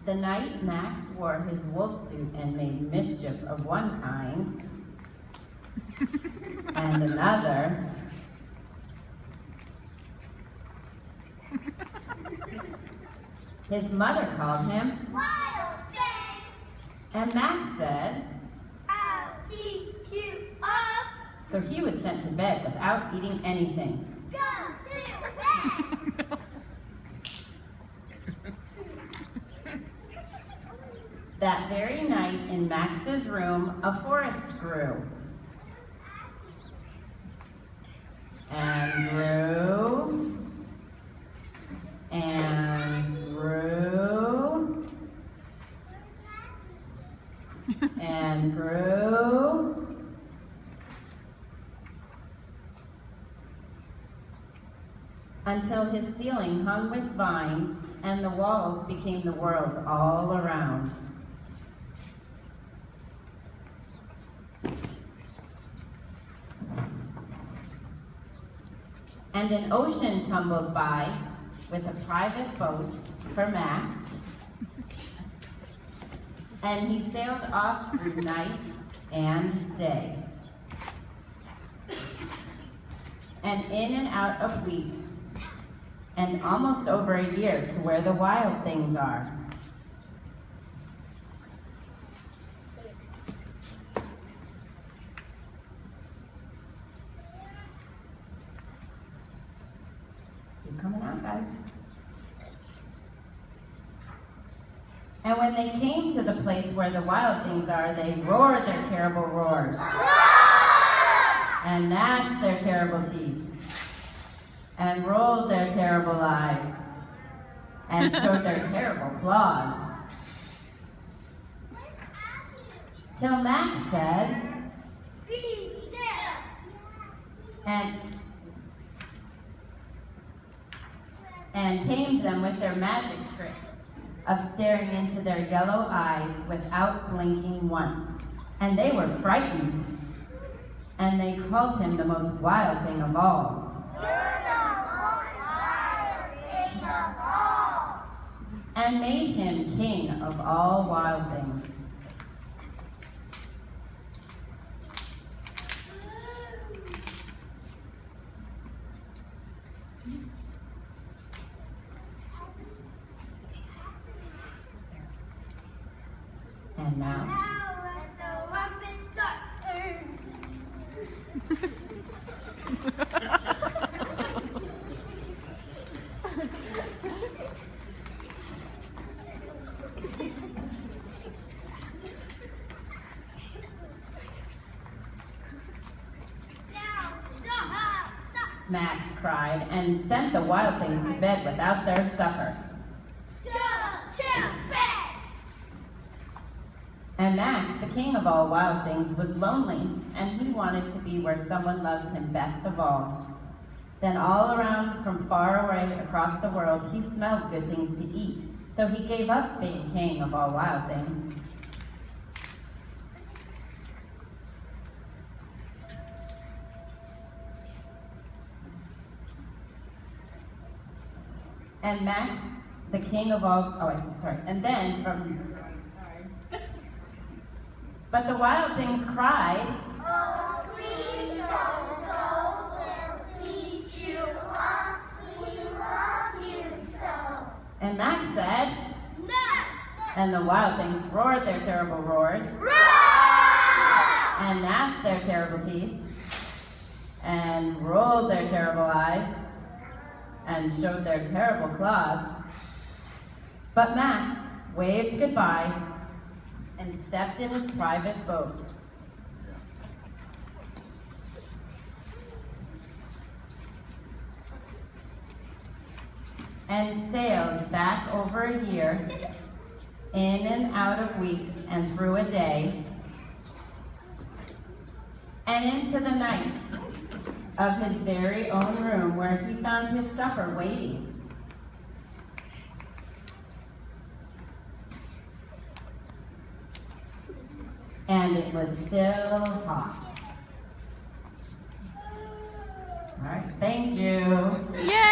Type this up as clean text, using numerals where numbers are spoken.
The night Max wore his wolf suit and made mischief of one kind and another, his mother called him Wild Thing! and Max said, I'll eat you up! so he was sent to bed without eating anything. Go to bed! That very night in Max's room, a forest grew. And grew. And grew. And grew. Until his ceiling hung with vines and the walls became the world all around. And an ocean tumbled by with a private boat for Max. And he sailed off through night and day. And in and out of weeks, and almost over a year to where the wild things are. You coming out, guys? And when they came to the place where the wild things are, they roared their terrible roars. And gnashed their terrible teeth. And rolled their terrible eyes. And showed their terrible claws. Till Max said, Be still! and tamed them with their magic tricks of staring into their yellow eyes without blinking once. And they were frightened. And they called him the most wild thing of all. You're the most wild thing of all! And made him king of all wild things. And now, Now let the rumpus start! Now stop! Stop! Max cried, and sent the wild things to bed without their supper. Go to bed! And Max, the king of all wild things, was lonely, and he wanted to be where someone loved him best of all. Then all around from far away across the world, he smelled good things to eat, so he gave up being king of all wild things. And Max, the king of all, and then but the wild things cried, Oh, please don't go, we'll eat you up, we love you so. and Max said, No! and the wild things roared their terrible roars, Roar! and gnashed their terrible teeth, and rolled their terrible eyes, and showed their terrible claws. But Max waved goodbye and stepped in his private boat. And sailed back over a year, in and out of weeks and through a day, and into the night of his very own room where he found his supper waiting. And it was still hot. All right, thank you. Yay!